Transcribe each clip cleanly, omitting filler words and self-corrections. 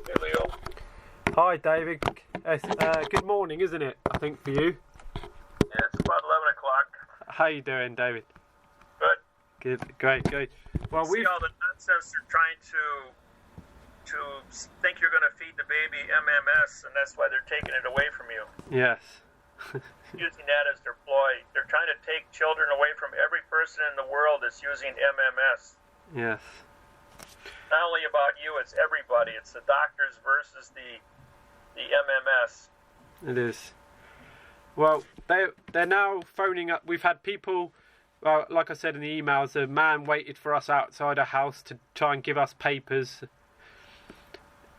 Hey, Leo. Hi, David. It's, good morning, isn't it? I think for you. Yeah, it's about 11 o'clock. How you doing, David? Good. Good, great. Well, See all the nonsense they're trying to think you're going to feed the baby MMS, and that's why they're taking it away from you. Yes. Using that as their ploy. They're trying to take children away from every person in the world that's using MMS. Yes. Not only about you, it's everybody. It's the doctors versus the MMS. It is. Well, they're now phoning up. We've had people, well, like I said in the emails, a man waited for us outside a house to try and give us papers.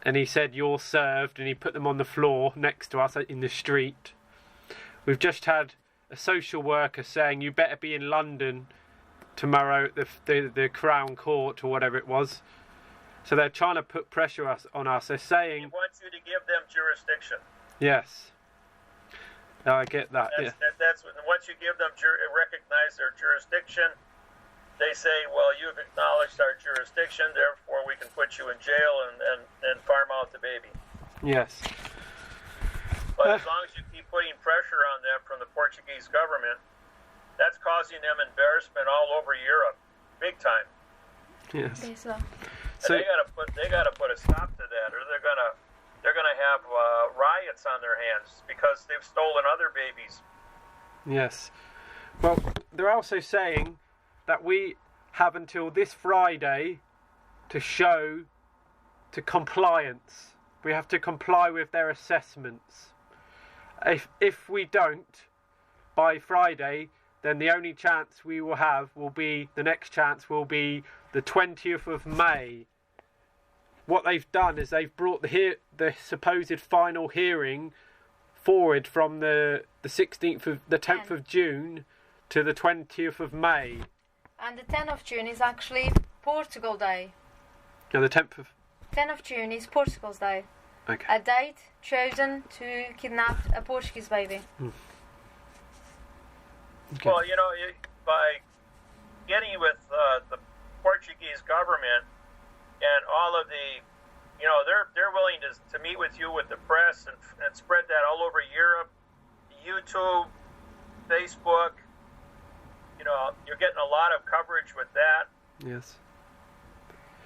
And he said, "You're served," and he put them on the floor next to us in the street. We've just had a social worker saying, "You better be in London tomorrow at the Crown Court," or whatever it was. So they're trying to put pressure on us. They're saying... He wants you to give them jurisdiction. Yes. I get that. That's what, once you give them recognize their jurisdiction, they say, "Well, you've acknowledged our jurisdiction, therefore we can put you in jail and farm out the baby." Yes. But as long as you keep putting pressure on them from the Portuguese government, that's causing them embarrassment all over Europe, big time. Yes. So they gotta put a stop to that, or they're gonna have riots on their hands because they've stolen other babies. Yes. Well, they're also saying that we have until this Friday to show to compliance. We have to comply with their assessments. If we don't by Friday, then the only chance we will have the next chance will be the 20th of May. What they've done is they've brought the supposed final hearing forward from the 10th of June to the 20th of May. And the 10th of June is actually Portugal Day. No, the 10th of June is Portugal's Day. Okay. A date chosen to kidnap a Portuguese baby. Okay. Well, by getting with the Portuguese government and all of the, they're willing to meet with you with the press and spread that all over Europe, YouTube, Facebook. You're getting a lot of coverage with that. Yes.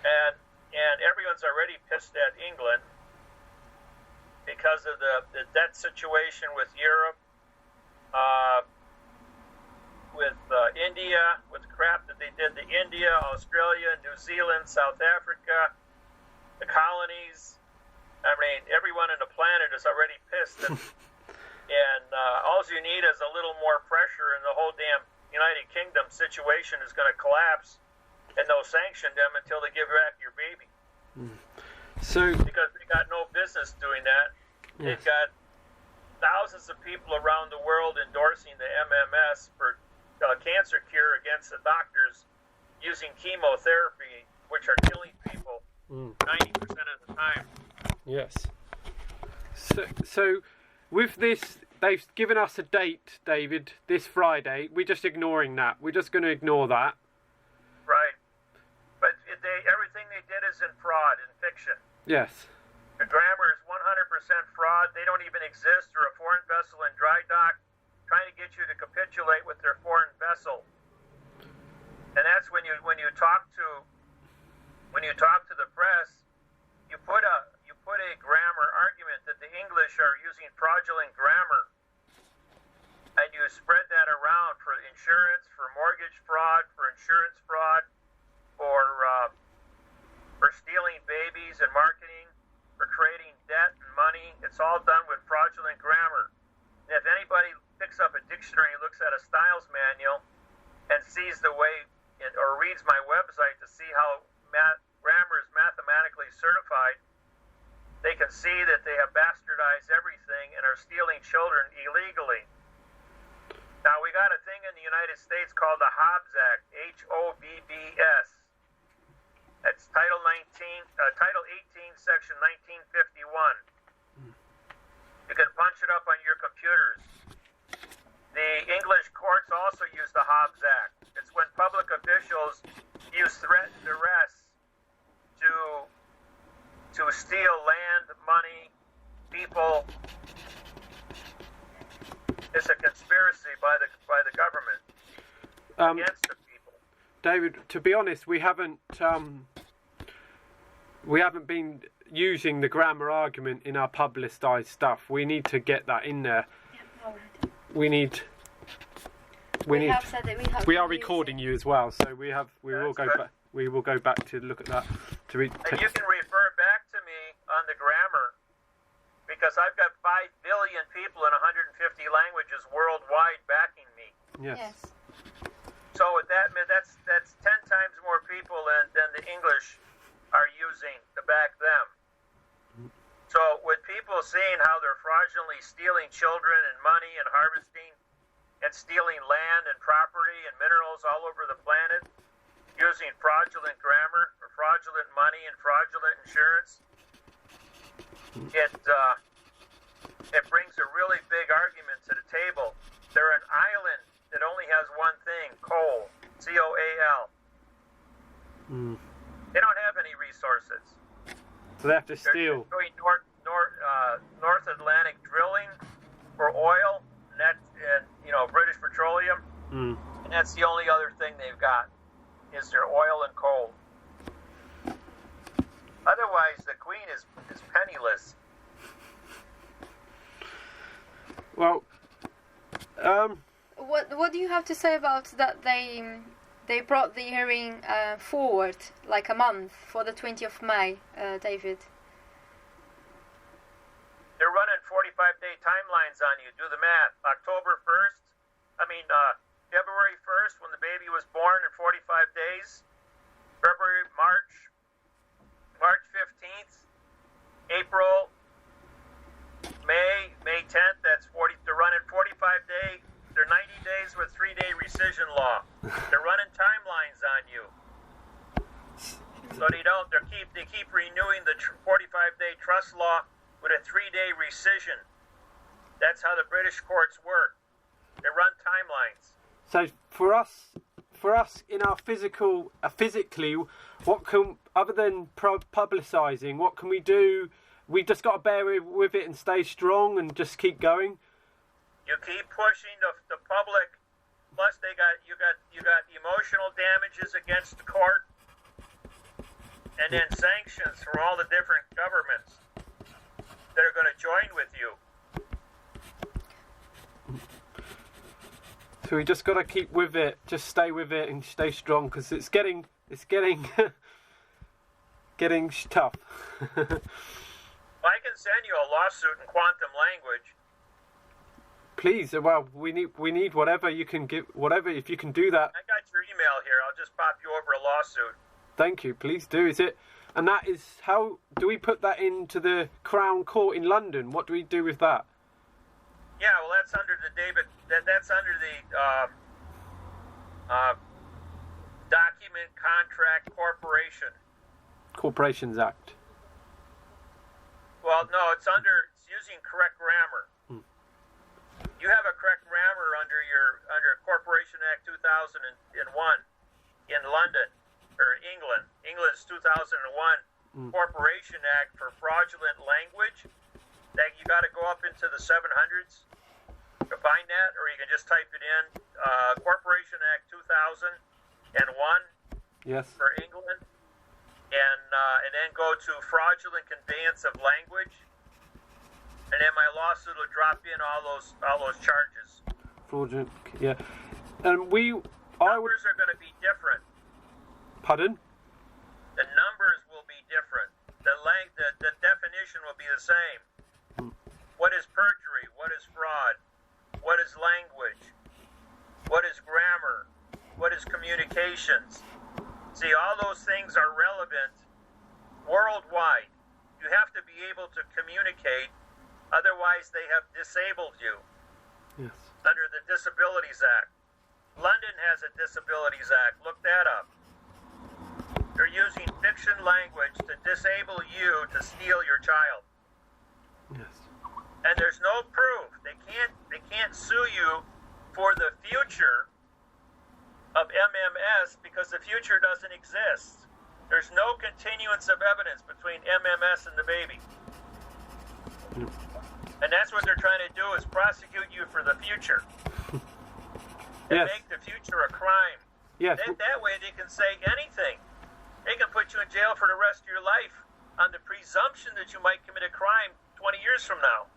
And everyone's already pissed at England because of the debt situation with Europe, with India, with the crap that they did to India, Australia, New Zealand, South Africa, the colonies. I mean, everyone on the planet is already pissed. And all you need is a little more pressure, and the whole damn United Kingdom situation is going to collapse, and they'll sanction them until they give back your baby. Because they got no business doing that. Yes. They've got thousands of people around the world endorsing the MMS for cancer cure against the doctors using chemotherapy, which are killing people 90% of the time. Yes. So with this, they've given us a date, David, this Friday. We're just ignoring that. We're just going to ignore that. Right. But everything they did is in fraud, in fiction. Yes. The grammar is 100% fraud. They don't even exist. They're a foreign vessel in dry dock, trying to get you to capitulate with their foreign vessel. And that's when you talk to the press, you put a grammar argument that the English are using fraudulent grammar, and you spread that around for insurance, for mortgage fraud, for insurance fraud, for stealing babies and marketing, for creating debt and money. It's all done with fraudulent grammar. And if anybody picks up a dictionary and looks at a Styles manual and sees the way or reads my website to see how grammar is mathematically certified, they can see that they have bastardized everything and are stealing children illegally. Now, we got a thing in the United States called the Hobbs Act, Hobbs. That's Title 18, Section 1951. You can punch it up on your computers. The English courts also use the Hobbs Act. It's when public officials use threat and duress to steal land money, people. It's a conspiracy by the government against the people. David, to be honest, we haven't been using the grammar argument in our publicised stuff. We need to get that in there. Yeah, alright. We are recording you as well, so we will go back to look at that. And you can refer back to me on the grammar, because I've got 5 billion people in 150 languages worldwide backing me. Yes. So with that's 10 times more people than the English are using to back them. So with people seeing how they're fraudulently stealing children and money and harvesting and stealing land and property and minerals all over the planet, using fraudulent grammar or fraudulent money and fraudulent insurance, it brings a really big argument to the table. They're an island that only has one thing: coal, C-O-A-L. They don't have any resources. So they have to steal. They're doing North Atlantic drilling for oil, and British Petroleum, and that's the only other thing they've got is their oil and coal. Otherwise, the Queen is penniless. Well, What do you have to say about that? They brought the hearing forward like a month for the 20th of May, David. They're running 45-day timelines on you. Do the math. February 1st, when the baby was born, in 45 days. February, March 15th, April, May 10th. That's 40. They're running 45-day. They're 90 days with 3-day rescission law. They're running timelines on you. So they keep renewing the 45-day trust law with a 3-day rescission. That's how the British courts work. They run timelines. So for us in our physically, what can, other than publicising, what can we do? We just got to bear with it and stay strong and just keep going. You keep pushing the public. Plus, you got emotional damages against the court, and then sanctions for all the different governments that are going to join with you. So we just got to keep with it, just stay with it and stay strong, because it's getting getting tough. I can send you a lawsuit in quantum language. Please, well, we need whatever you can give, whatever, if you can do that. I got your email here. I'll just pop you over a lawsuit. Thank you. Please do. Is it? And that is, how do we put that into the Crown Court in London? What do we do with that? Yeah, well, that's under the Document Contract Corporations Act. Well, no, it's using correct grammar. You have a correct grammar under Corporation Act 2001 in London or England. England's 2001 Corporation Act for fraudulent language. That you got to go up into the 700s to find that, or you can just type it in Corporation Act 2001. Yes. For England, and then go to fraudulent conveyance of language. And then my lawsuit will drop in all those charges. Fraudulent, yeah. And numbers are going to be different. Pardon? The numbers will be different. The definition will be the same. What is perjury? What is fraud? What is language? What is grammar? What is communications? See, all those things are relevant worldwide. You have to be able to communicate. Otherwise, they have disabled you. Yes. Under the Disabilities Act. London has a Disabilities Act. Look that up. They're using fiction language to disable you to steal your child. Yes. And there's no proof. They can't sue you for the future of MMS because the future doesn't exist. There's no continuance of evidence between MMS and the baby. And that's what they're trying to do, is prosecute you for the future. And Yes. make the future a crime. Yes. That way they can say anything. They can put you in jail for the rest of your life on the presumption that you might commit a crime 20 years from now.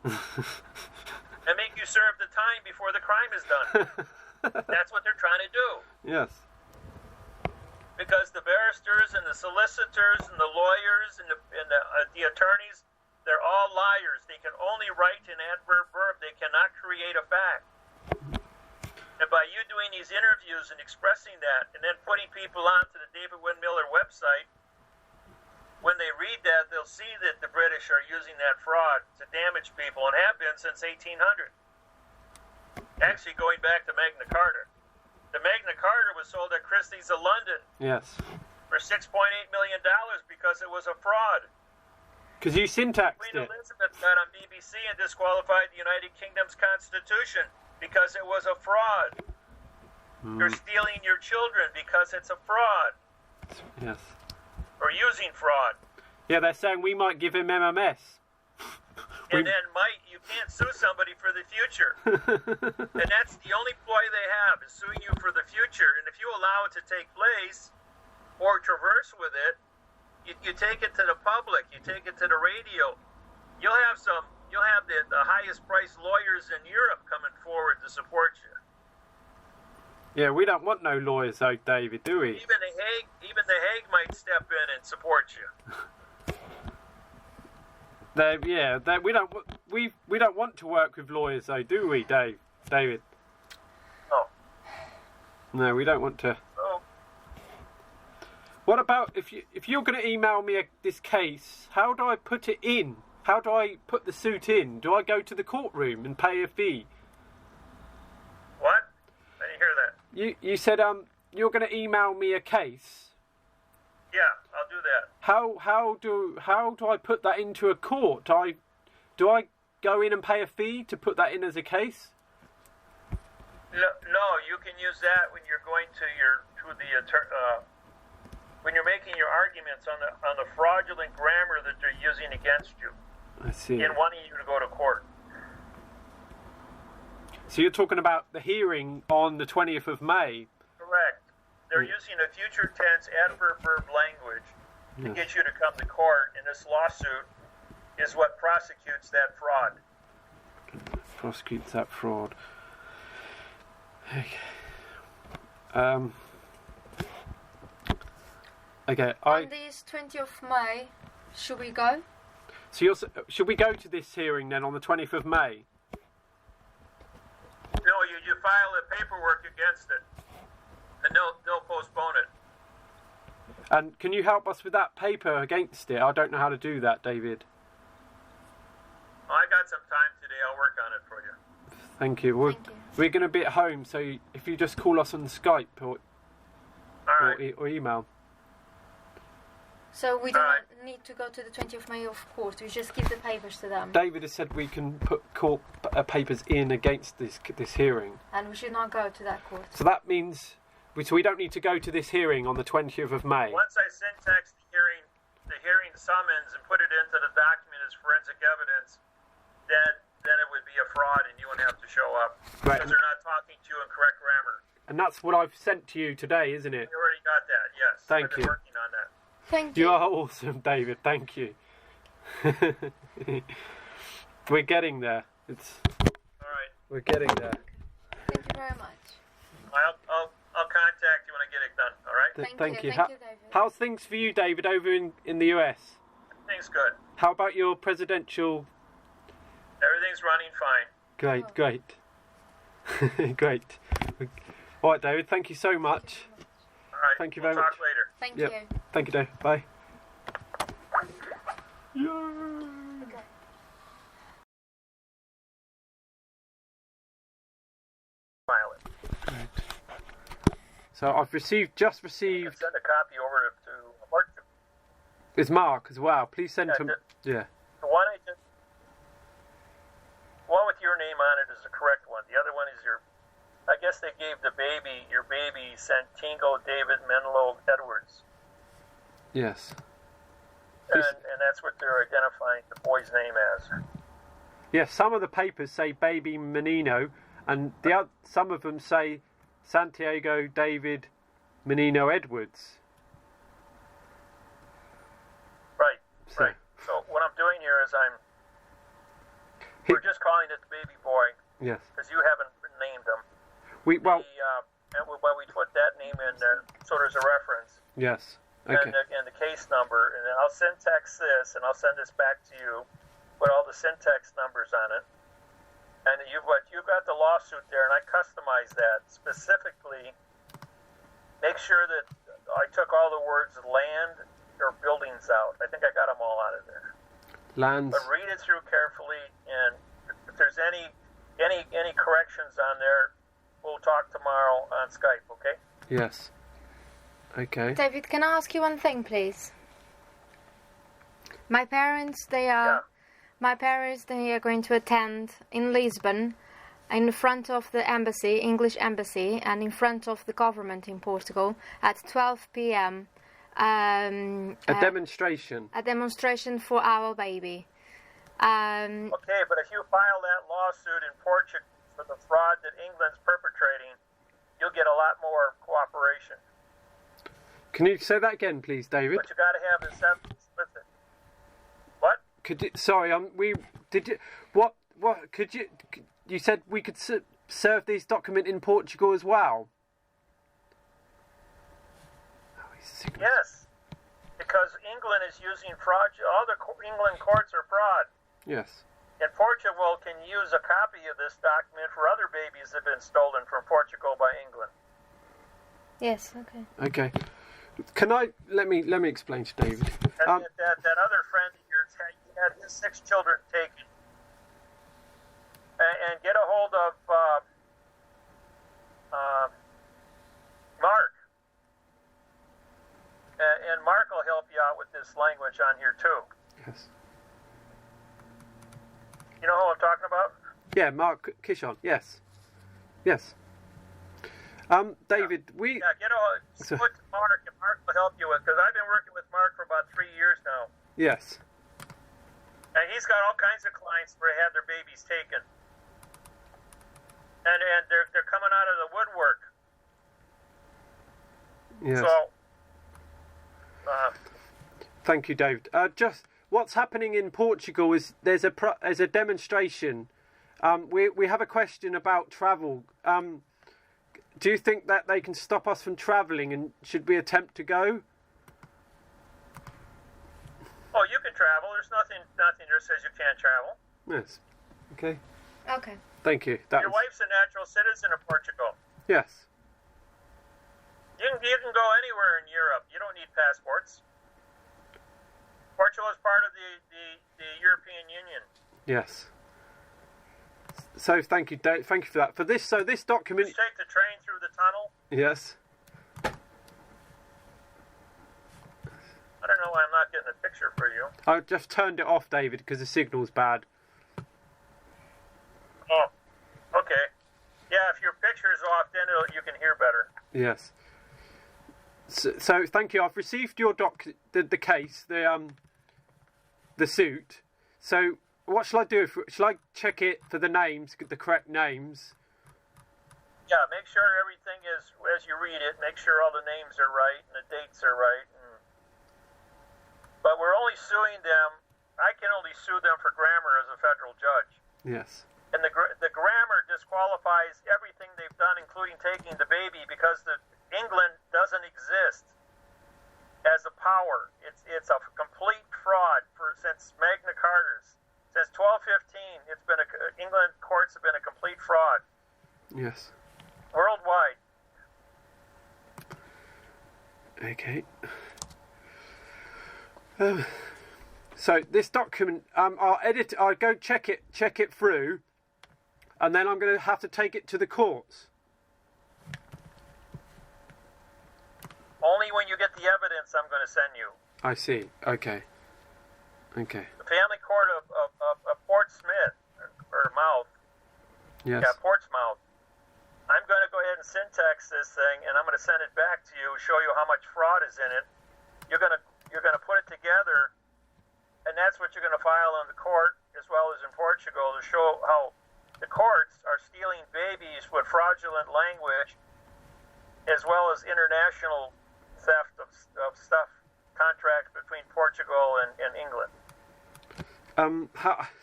And make you serve the time before the crime is done. That's what they're trying to do. Yes. Because the barristers and the solicitors and the lawyers and the attorneys, they're all liars. They can only write an adverb verb. They cannot create a fact. And by you doing these interviews and expressing that, and then putting people onto the David Wynn Miller website, when they read that, they'll see that the British are using that fraud to damage people, and have been since 1800. Actually, going back to Magna Carta. The Magna Carta was sold at Christie's of London Yes. for $6.8 million because it was a fraud. Because you syntaxed Queen it. Elizabeth got on BBC and disqualified the United Kingdom's constitution because it was a fraud. You're stealing your children because it's a fraud. Yes. Or using fraud. Yeah, they're saying we might give him MMS. And then you can't sue somebody for the future. And that's the only ploy they have, is suing you for the future. And if you allow it to take place or traverse with it, you take it to the public, you take it to the radio. You'll have the highest priced lawyers in Europe coming forward to support you. Yeah, we don't want no lawyers though, David, do we? Even the Hague might step in and support you. We don't want to work with lawyers though, do we, David? No. No, we don't want to. Oh. What about if you're going to email me this case? How do I put it in? How do I put the suit in? Do I go to the courtroom and pay a fee? What? I didn't hear that. You said you're going to email me a case. Yeah, I'll do that. How do I put that into a court? Do I go in and pay a fee to put that in as a case? No, you can use that when you're going when you're making your arguments on the fraudulent grammar that they're using against you. I see. In wanting you to go to court. So you're talking about the hearing on the 20th of May. Correct. They're using a future tense adverb verb language to get you to come to court, and this lawsuit is what prosecutes that fraud. Prosecutes that fraud. Okay. Okay. On this 20th of May, should we go? So should we go to this hearing then on the 20th of May? No, you file the paperwork against it, and they'll postpone it. And can you help us with that paper against it? I don't know how to do that, David. Well, I got some time today. I'll work on it for you. Thank you. We're going to be at home, so if you just call us on Skype or email. So we don't need to go to the 20th of May of court. We just give the papers to them. David has said we can put court papers in against this hearing. And we should not go to that court. So that means we don't need to go to this hearing on the 20th of May. Once I syntax the hearing summons and put it into the document as forensic evidence, then it would be a fraud and you wouldn't have to show up. Right. Because they're not talking to you in correct grammar. And that's what I've sent to you today, isn't it? You already got that, yes. Thank I've been you. working on that. Thank you. You are awesome, David. Thank you. We're getting there. All right. We're getting there. Thank you very much. I'll contact you when I get it done, all right? Thank you. you. Thank you, David. How's things for you, David, over in the US? Everything's good. How about your presidential? Everything's running fine. Great. Great. All right, David, thank you so much. All right. Thank you we'll very talk much. later. Thank Yep. you. Thank you, Dave. Bye. Okay. File it. So I've just received. Send a copy over to Mark. It's Mark as well. Please send him. Yeah. The one one with your name on it is the correct one. The other one is I guess they gave your baby Santiago-David-Menino Edwards. Yes. And that's what they're identifying the boy's name as. Yes, some of the papers say baby Menino, and some of them say Santiago-David-Menino Edwards. Right. So what I'm doing here is we're just calling it the baby boy. Yes. Because you haven't named him. And when we put that name in there, so there's a reference. Yes. Okay. And the case number, and I'll syntax this, and I'll send this back to you, put all the syntax numbers on it. And you've got the lawsuit there, and I customize that specifically. Make sure that I took all the words land or buildings out. I think I got them all out of there. Lands. But read it through carefully, and if there's any corrections on there, we'll talk tomorrow on Skype, okay? Yes. Okay. David, can I ask you one thing, please? My parents, they are going to attend in Lisbon, in front of the embassy, English embassy, and in front of the government in Portugal at 12 p.m. A demonstration. A demonstration for our baby. Okay, but if you file that lawsuit in Portugal for the fraud that England's perpetrating, you'll get a lot more cooperation. Can you say that again, please, David? But you got to have this evidence with it. What? You said we could serve this document in Portugal as well. Yes, because England is using fraud. All the England courts are fraud. Yes. And Portugal can use a copy of this document for other babies that have been stolen from Portugal by England. Yes. Okay. Okay. Let me explain to David. And that other friend of yours had his 6 children taken. And get a hold of Mark. And Mark will help you out with this language on here too. Yes. You know who I'm talking about? Yeah, Mark Kishon. Yes. David, get a hold of Mark, and Mark will help you with, because I've been working with Mark for about 3 years now. Yes. And he's got all kinds of clients where they had their babies taken. And they're coming out of the woodwork. Yes. So, thank you, David. Just what's happening in Portugal is there's a demonstration. We have a question about travel. Do you think that they can stop us from travelling, and should we attempt to go? Oh, you can travel. There's nothing that says you can't travel. Yes. Okay. Okay. Thank you. Your wife's a natural citizen of Portugal. Yes. You can go anywhere in Europe. You don't need passports. Portugal is part of the European Union. Yes. So thank you, Dave. Thank you for that. This document. Just take the train through the tunnel. Yes. I don't know why I'm not getting a picture for you. I just turned it off, David, because the signal's bad. Oh, okay. Yeah, if your picture's off, then you can hear better. Yes. So thank you. I've received your the case, the suit. So what shall I do? Shall I check it for the names, the correct names? Yeah, make sure everything is, as you read it, make sure all the names are right and the dates are right. But we're only suing them. I can only sue them for grammar as a federal judge. Yes. And the grammar disqualifies everything they've done, including taking the baby, because England doesn't exist as a power. It's a complete fraud since Magna Carta's. Since 1215, it's been England courts have been a complete fraud. Yes. Worldwide. Okay. So this document, I'll go check it through, and then I'm going to have to take it to the courts. Only when you get the evidence, I'm going to send you. I see. Okay. The family court of Portsmouth, or Mouth. Yes. Yeah, Portsmouth. I'm going to go ahead and syntax this thing, and I'm going to send it back to you, show you how much fraud is in it. You're going to put it together, and that's what you're going to file in the court as well as in Portugal, to show how the courts are stealing babies with fraudulent language, as well as international theft of stuff, contracts between Portugal and England.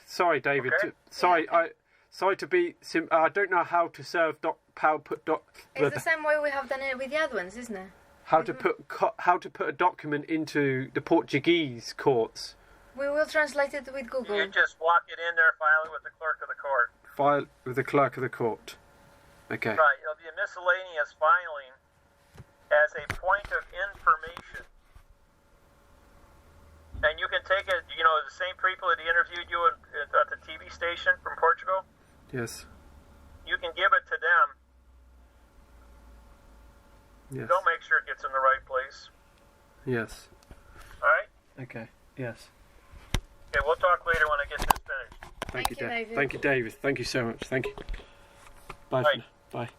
Sorry, David. Okay. Sorry to be. I don't know how to serve It's the same way we have done it with the other ones, isn't it? How to put a document into the Portuguese courts. We will translate it with Google. You just walk it in there, file it with the clerk of the court. File with the clerk of the court. Okay. Right. It'll be a miscellaneous filing as a point of information. And you can take it, the same people that interviewed you at the TV station from Portugal. Yes. You can give it to them. Yes. They'll make sure it gets in the right place. Yes. All right? Okay. Yes. Okay, we'll talk later when I get this finished. Thank you, David. Thank you, David. Thank you so much. Thank you. Bye. Bye. Bye.